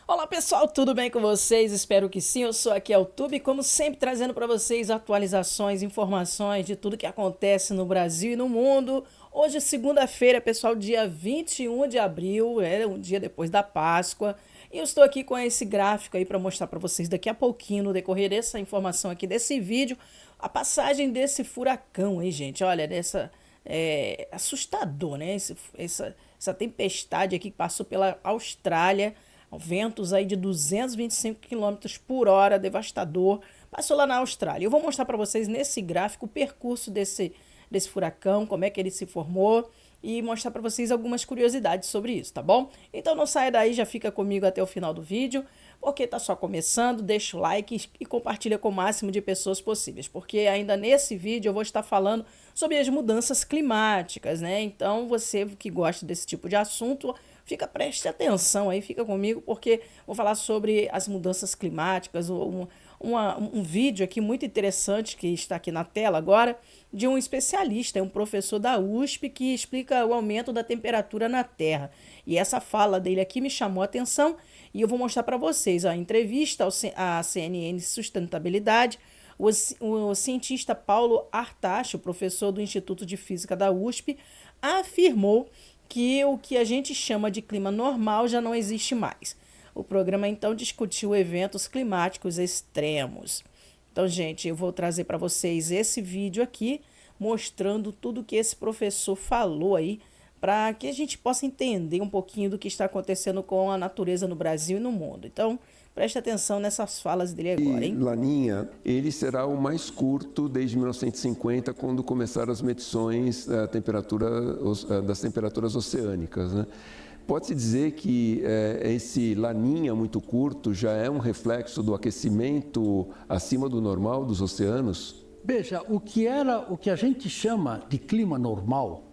Olá pessoal, tudo bem com vocês? Espero que sim, eu sou aqui é o Tube, como sempre trazendo para vocês atualizações, informações de tudo que acontece no Brasil e no mundo. Hoje é segunda-feira, pessoal, dia 21 de abril, é um dia depois da Páscoa. E eu estou aqui com esse gráfico aí para mostrar para vocês daqui a pouquinho, no decorrer dessa informação aqui desse vídeo, a passagem desse furacão aí, gente. Olha, dessa assustador, né? Essa tempestade aqui que passou pela Austrália, ventos aí de 225 quilômetros por hora, devastador, passou lá na Austrália. Eu vou mostrar para vocês nesse gráfico o percurso desse furacão, como é que ele se formou e mostrar para vocês algumas curiosidades sobre isso, tá bom? Então não saia daí, já fica comigo até o final do vídeo, porque tá só começando, deixa o like e compartilha com o máximo de pessoas possíveis, porque ainda nesse vídeo eu vou estar falando sobre as mudanças climáticas, né? Então você que gosta desse tipo de assunto, preste atenção aí, fica comigo, porque vou falar sobre as mudanças climáticas, um vídeo aqui muito interessante que está aqui na tela agora, de um especialista, um professor da USP, que explica o aumento da temperatura na Terra. E essa fala dele aqui me chamou a atenção e eu vou mostrar para vocês a entrevista à CNN Sustentabilidade. O cientista Paulo Artacho, professor do Instituto de Física da USP, afirmou que o que a gente chama de clima normal já não existe mais. O programa então discutiu eventos climáticos extremos. Então, gente, eu vou trazer para vocês esse vídeo aqui, mostrando tudo que esse professor falou aí, para que a gente possa entender um pouquinho do que está acontecendo com a natureza no Brasil e no mundo. Então, preste atenção nessas falas dele agora, hein? Laninha, ele será o mais curto desde 1950, quando começaram as medições das temperaturas oceânicas, né? Pode-se dizer que esse Laninha muito curto já é um reflexo do aquecimento acima do normal dos oceanos? Veja, o que a gente chama de clima normal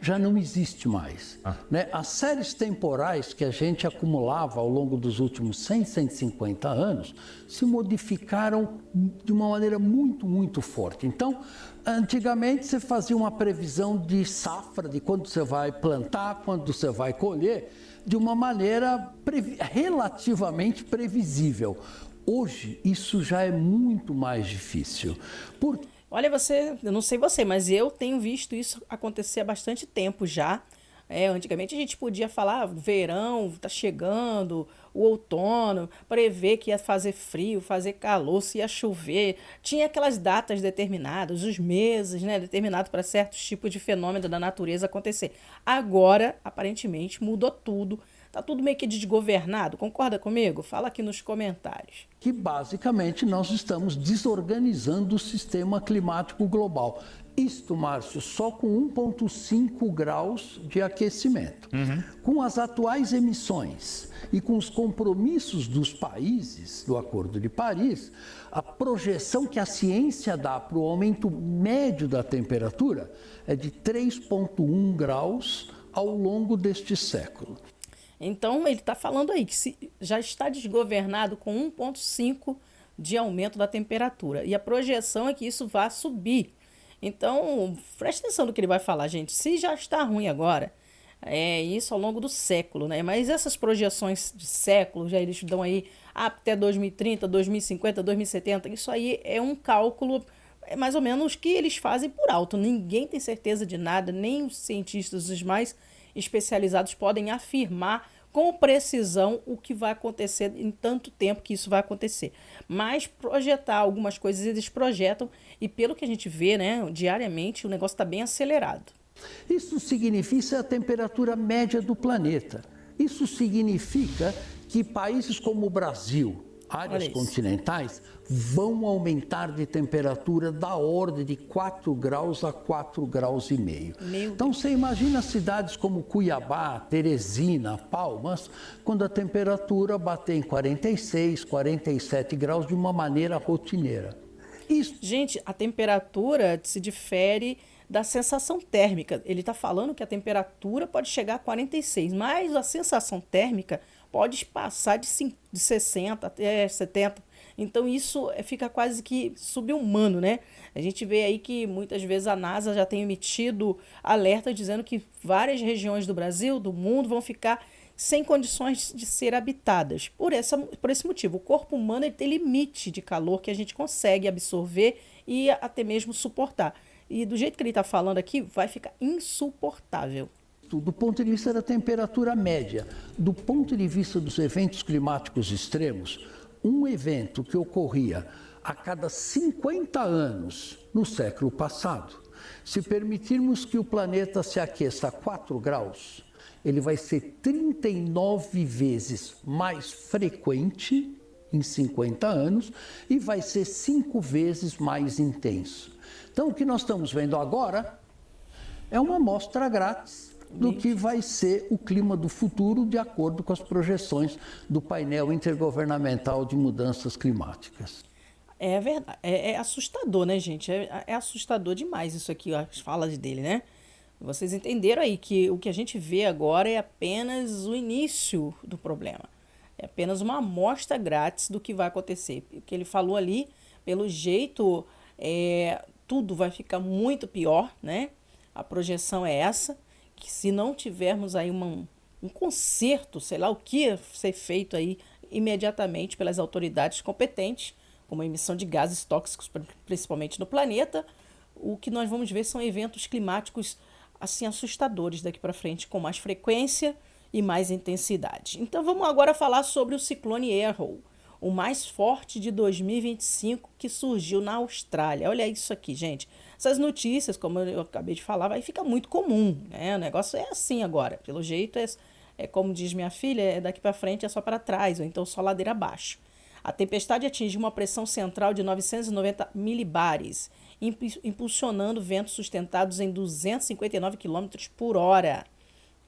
já não existe mais, né? As séries temporais que a gente acumulava ao longo dos últimos 100, 150 anos se modificaram de uma maneira muito forte. Então, antigamente você fazia uma previsão de safra, de quando você vai plantar, quando você vai colher, de uma maneira relativamente previsível. Hoje, isso já é muito mais difícil. Olha, eu não sei você, mas eu tenho visto isso acontecer há bastante tempo já. Antigamente a gente podia falar, verão está chegando, o outono, prever que ia fazer frio, fazer calor, se ia chover. Tinha aquelas datas determinadas, os meses, né, determinados para certos tipos de fenômeno da natureza acontecer. Agora, aparentemente, mudou tudo. Tá tudo meio que desgovernado, concorda comigo? Fala aqui nos comentários. Que basicamente nós estamos desorganizando o sistema climático global. Isto, Márcio, só com 1,5 graus de aquecimento. Com as atuais emissões e com os compromissos dos países do Acordo de Paris, a projeção que a ciência dá para o aumento médio da temperatura é de 3,1 graus ao longo deste século. Então, ele está falando aí que já está desgovernado com 1,5 de aumento da temperatura. E a projeção é que isso vá subir. Então, preste atenção no que ele vai falar, gente. Se já está ruim agora, isso ao longo do século, né? Mas essas projeções de século, já eles dão aí até 2030, 2050, 2070. Isso aí é um cálculo, mais ou menos, que eles fazem por alto. Ninguém tem certeza de nada, nem os cientistas, os mais especializados, podem afirmar com precisão o que vai acontecer em tanto tempo que isso vai acontecer. Mas projetar algumas coisas eles projetam e pelo que a gente vê, né, diariamente o negócio está bem acelerado. Isso significa a temperatura média do planeta. Isso significa que países como o Brasil, áreas continentais, vão aumentar de temperatura da ordem de 4 graus a 4 graus e meio. Então você imagina cidades como Cuiabá, Teresina, Palmas, quando a temperatura bater em 46, 47 graus de uma maneira rotineira. Gente, a temperatura se difere da sensação térmica. Ele está falando que a temperatura pode chegar a 46, mas a sensação térmica pode passar de 60 até 70. Então isso fica quase que subhumano, né? A gente vê aí que muitas vezes a NASA já tem emitido alerta dizendo que várias regiões do Brasil, do mundo, vão ficar sem condições de ser habitadas. Por esse motivo, o corpo humano ele tem limite de calor que a gente consegue absorver e até mesmo suportar. E do jeito que ele está falando aqui, vai ficar insuportável. Do ponto de vista da temperatura média, do ponto de vista dos eventos climáticos extremos, um evento que ocorria a cada 50 anos no século passado, se permitirmos que o planeta se aqueça a 4 graus, ele vai ser 39 vezes mais frequente em 50 anos e vai ser 5 vezes mais intenso. Então, o que nós estamos vendo agora é uma amostra grátis do que vai ser o clima do futuro, de acordo com as projeções do painel intergovernamental de mudanças climáticas. É verdade, é assustador, né, gente? É assustador demais isso aqui, as falas dele, né? Vocês entenderam aí que o que a gente vê agora é apenas o início do problema. É apenas uma amostra grátis do que vai acontecer. O que ele falou ali, pelo jeito, tudo vai ficar muito pior, né? A projeção é essa, que se não tivermos aí um conserto, sei lá o que ser feito aí imediatamente pelas autoridades competentes, como a emissão de gases tóxicos, principalmente no planeta, o que nós vamos ver são eventos climáticos assim assustadores daqui para frente, com mais frequência e mais intensidade. Então vamos agora falar sobre o ciclone Errol, o mais forte de 2025 que surgiu na Austrália. Olha isso aqui, gente. Essas notícias, como eu acabei de falar, vai ficar muito comum, né? O negócio é assim agora. Pelo jeito, como diz minha filha, daqui para frente é só para trás, ou então só ladeira abaixo. A tempestade atingiu uma pressão central de 990 milibares, impulsionando ventos sustentados em 259 km por hora.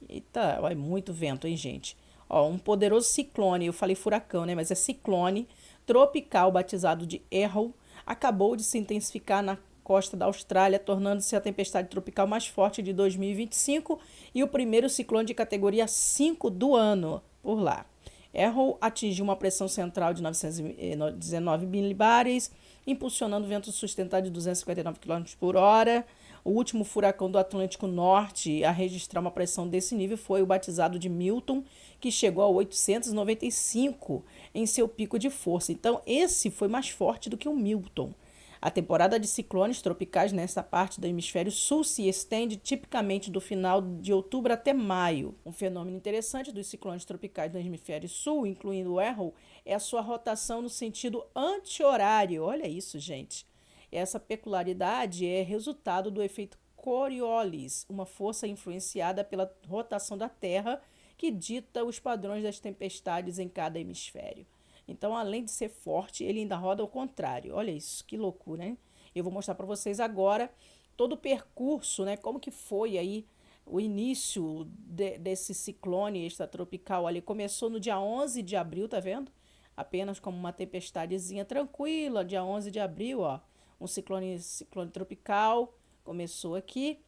Eita, é muito vento, hein, gente? Um poderoso ciclone, eu falei furacão, né? Mas é ciclone tropical batizado de Errol, acabou de se intensificar na costa da Austrália, tornando-se a tempestade tropical mais forte de 2025 e o primeiro ciclone de categoria 5 do ano por lá. Errol atingiu uma pressão central de 919 milibares, impulsionando ventos sustentados de 259 km por hora. O último furacão do Atlântico Norte a registrar uma pressão desse nível foi o batizado de Milton, que chegou a 895 em seu pico de força. Então, esse foi mais forte do que o Milton. A temporada de ciclones tropicais nessa parte do hemisfério sul se estende tipicamente do final de outubro até maio. Um fenômeno interessante dos ciclones tropicais do hemisfério sul, incluindo o Errol, é a sua rotação no sentido anti-horário. Olha isso, gente. Essa peculiaridade é resultado do efeito Coriolis, uma força influenciada pela rotação da Terra que dita os padrões das tempestades em cada hemisfério. Então, além de ser forte, ele ainda roda ao contrário. Olha isso, que loucura, hein? Eu vou mostrar para vocês agora todo o percurso, né? Como que foi aí o início desse ciclone extratropical ali. Começou no dia 11 de abril, tá vendo? Apenas como uma tempestadezinha tranquila, dia 11 de abril, ó. Um ciclone tropical começou aqui.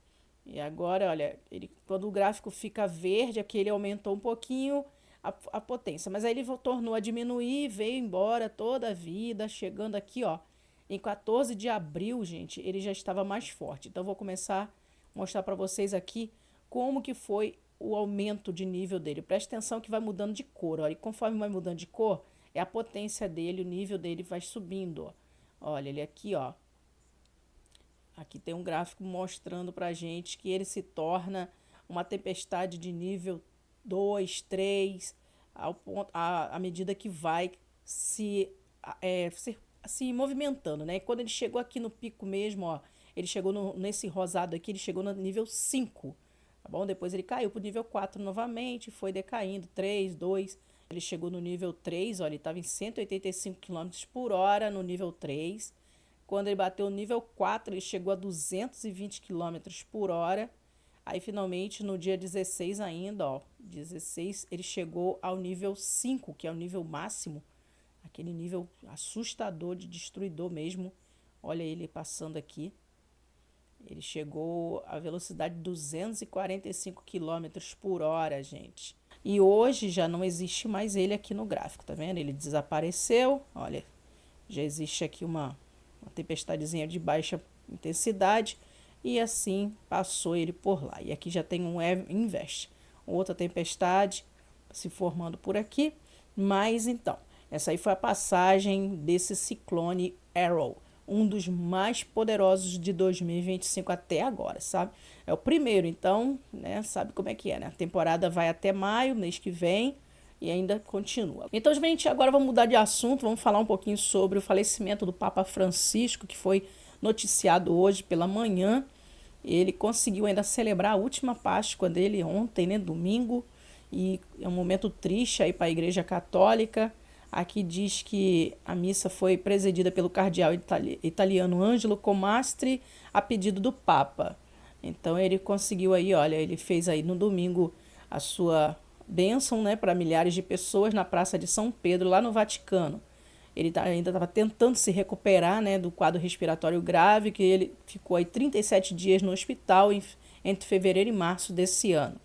E agora, olha, quando o gráfico fica verde, é porque ele aumentou um pouquinho a potência. Mas aí ele tornou a diminuir, veio embora toda a vida, chegando aqui, ó. Em 14 de abril, gente, ele já estava mais forte. Então, eu vou começar a mostrar para vocês aqui como que foi o aumento de nível dele. Presta atenção que vai mudando de cor, ó. E conforme vai mudando de cor, é a potência dele, o nível dele vai subindo, ó. Olha, ele aqui, ó. Aqui tem um gráfico mostrando pra gente que ele se torna uma tempestade de nível 2, 3, à medida que vai se movimentando, né? E quando ele chegou aqui no pico mesmo, ó, ele chegou nesse rosado aqui, ele chegou no nível 5, tá bom? Depois ele caiu pro nível 4 novamente, foi decaindo, 3, 2, ele chegou no nível 3, ó, ele estava em 185 km por hora no nível 3. Quando ele bateu no nível 4, ele chegou a 220 km por hora. Aí, finalmente, no dia 16 ainda, ó, 16, ele chegou ao nível 5, que é o nível máximo, aquele nível assustador de destruidor mesmo. Olha ele passando aqui. Ele chegou à velocidade de 245 km por hora, gente. E hoje já não existe mais ele aqui no gráfico, tá vendo? Ele desapareceu, olha, já existe aqui uma tempestadezinha de baixa intensidade e assim passou ele por lá. E aqui já tem um Invest, outra tempestade se formando por aqui. Mas então, essa aí foi a passagem desse ciclone Arrow, um dos mais poderosos de 2025 até agora, sabe? É o primeiro, então, né, sabe como é que é, né? A temporada vai até maio, mês que vem, e ainda continua. Então, gente, agora vamos mudar de assunto, vamos falar um pouquinho sobre o falecimento do Papa Francisco, que foi noticiado hoje pela manhã. Ele conseguiu ainda celebrar a última Páscoa dele ontem, né, domingo, e é um momento triste aí para a Igreja Católica. Aqui diz que a missa foi presidida pelo cardeal italiano Angelo Comastri a pedido do Papa. Então ele conseguiu aí, olha, ele fez aí no domingo a sua bênção, né, para milhares de pessoas na Praça de São Pedro, lá no Vaticano. Ele ainda estava tentando se recuperar, né, do quadro respiratório grave, que ele ficou aí 37 dias no hospital entre fevereiro e março desse ano.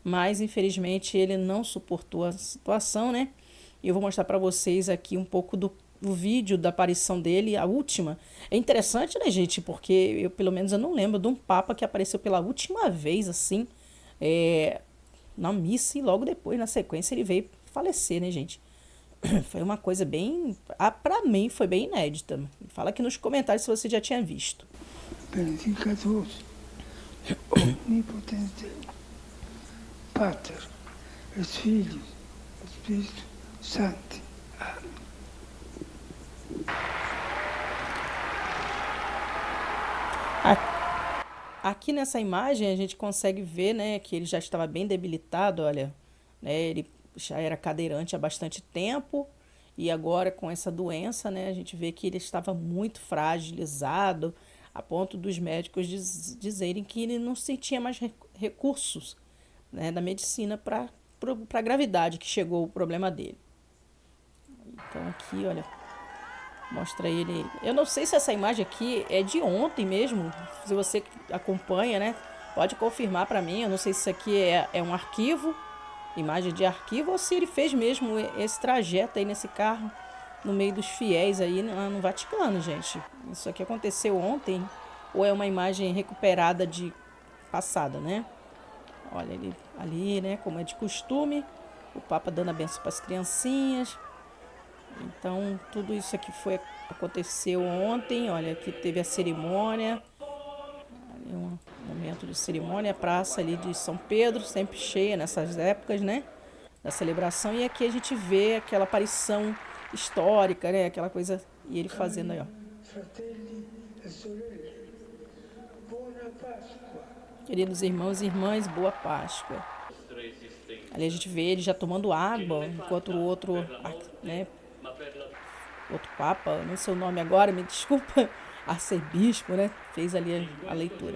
Mas, infelizmente, ele não suportou a situação, né? E eu vou mostrar para vocês aqui um pouco do vídeo da aparição dele, a última. É interessante, né, gente? Porque eu, pelo menos, eu não lembro de um papa que apareceu pela última vez, assim, na missa, e logo depois, na sequência, ele veio falecer, né, gente? Foi uma coisa bem... para mim, foi bem inédita. Fala aqui nos comentários se você já tinha visto. Benedicatus, omnipotens Pater, et Filhos, et Spiritus Sancti. Amém. Aqui nessa imagem a gente consegue ver, né, que ele já estava bem debilitado, olha, né, ele já era cadeirante há bastante tempo e agora com essa doença, né, a gente vê que ele estava muito fragilizado a ponto dos médicos dizerem que ele não sentia mais recursos, né, da medicina para a gravidade que chegou o problema dele. Então aqui, olha, mostra ele. Eu não sei se essa imagem aqui é de ontem mesmo. Se você acompanha, né, pode confirmar para mim. Eu não sei se isso aqui é um arquivo, imagem de arquivo, ou se ele fez mesmo esse trajeto aí nesse carro no meio dos fiéis aí no Vaticano, gente. Isso aqui aconteceu ontem ou é uma imagem recuperada de passada, né? Olha ele ali, né, como é de costume, o Papa dando a benção para as criancinhas. Então, tudo isso aqui aconteceu ontem. Olha, aqui teve a cerimônia. Ali um momento de cerimônia, a praça ali de São Pedro, sempre cheia nessas épocas, né, da celebração. E aqui a gente vê aquela aparição histórica, né, aquela coisa, e ele fazendo aí, ó. Queridos irmãos e irmãs, boa Páscoa. Ali a gente vê ele já tomando água, enquanto o outro, né, outro papa, não sei o nome agora, me desculpa, arcebispo, né, fez ali a leitura.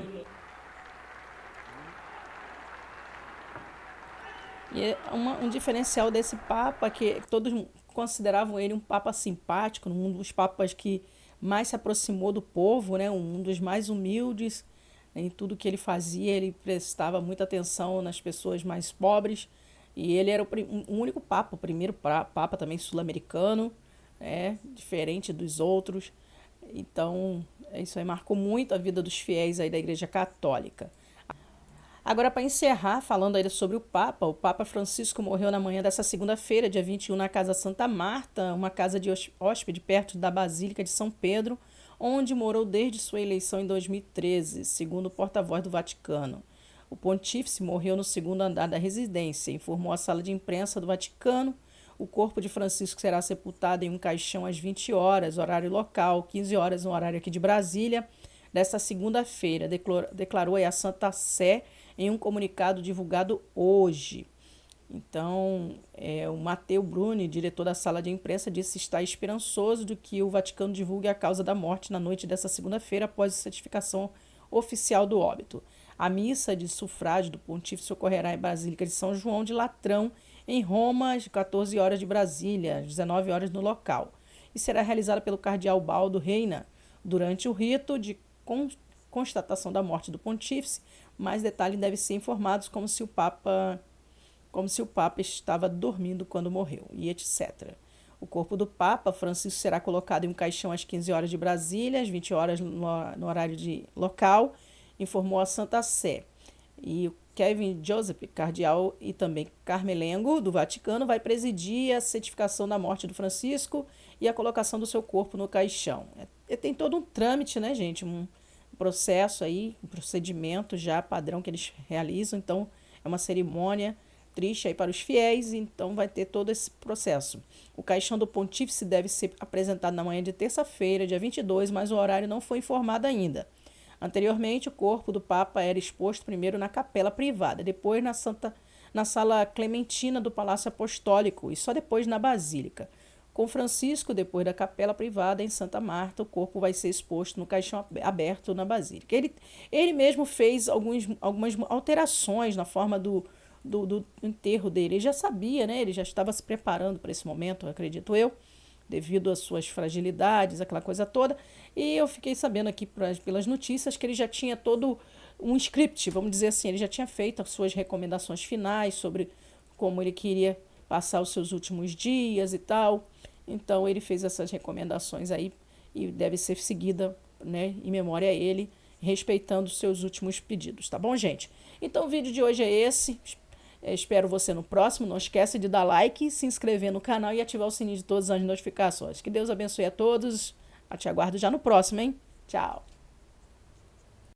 E é um diferencial desse papa, que todos consideravam ele um papa simpático, um dos papas que mais se aproximou do povo, né, um dos mais humildes. Em tudo que ele fazia, ele prestava muita atenção nas pessoas mais pobres. E ele era o único papa, o primeiro papa também sul-americano, diferente dos outros. Então, isso aí marcou muito a vida dos fiéis aí da Igreja Católica. Agora, para encerrar, falando ainda sobre o Papa Francisco morreu na manhã dessa segunda-feira, dia 21, na Casa Santa Marta, uma casa de hóspede perto da Basílica de São Pedro, onde morou desde sua eleição em 2013, segundo o porta-voz do Vaticano. O pontífice morreu no segundo andar da residência, informou a sala de imprensa do Vaticano. O corpo de Francisco será sepultado em um caixão às 20 horas, horário local, 15 horas no horário aqui de Brasília, desta segunda-feira, declarou a Santa Sé em um comunicado divulgado hoje. Então, o Matteo Bruni, diretor da sala de imprensa, disse estar esperançoso de que o Vaticano divulgue a causa da morte na noite dessa segunda-feira, após a certificação oficial do óbito. A missa de sufrágio do pontífice ocorrerá em Basílica de São João de Latrão, em Roma, às 14 horas de Brasília, às 19 horas no local, e será realizada pelo cardeal Baldo Reina. Durante o rito de constatação da morte do pontífice, mais detalhes devem ser informados, como se o Papa estava dormindo quando morreu, e etc. O corpo do Papa Francisco será colocado em um caixão às 15 horas de Brasília, às 20 horas no horário local, informou a Santa Sé. E Kevin Joseph, cardeal e também carmelengo do Vaticano, vai presidir a certificação da morte do Francisco e a colocação do seu corpo no caixão. Tem todo um trâmite, né, gente? Um processo aí, um procedimento já padrão que eles realizam. Então, é uma cerimônia triste aí para os fiéis, então vai ter todo esse processo. O caixão do pontífice deve ser apresentado na manhã de terça-feira, dia 22, mas o horário não foi informado ainda. Anteriormente, o corpo do Papa era exposto primeiro na capela privada, depois na Sala Clementina do Palácio Apostólico e só depois na Basílica. Com Francisco, depois da capela privada em Santa Marta, o corpo vai ser exposto no caixão aberto na Basílica. Ele mesmo fez algumas alterações na forma do enterro dele. Ele já sabia, né? Ele já estava se preparando para esse momento, acredito eu, devido às suas fragilidades, aquela coisa toda. E eu fiquei sabendo aqui pelas notícias que ele já tinha todo um script, vamos dizer assim, ele já tinha feito as suas recomendações finais sobre como ele queria passar os seus últimos dias e tal. Então ele fez essas recomendações aí e deve ser seguida, né, em memória a ele, respeitando os seus últimos pedidos, tá bom, gente? Então o vídeo de hoje é esse. Espero você no próximo. Não esquece de dar like, se inscrever no canal e ativar o sininho de todas as notificações. Que Deus abençoe a todos. Eu te aguardo já no próximo, hein? Tchau.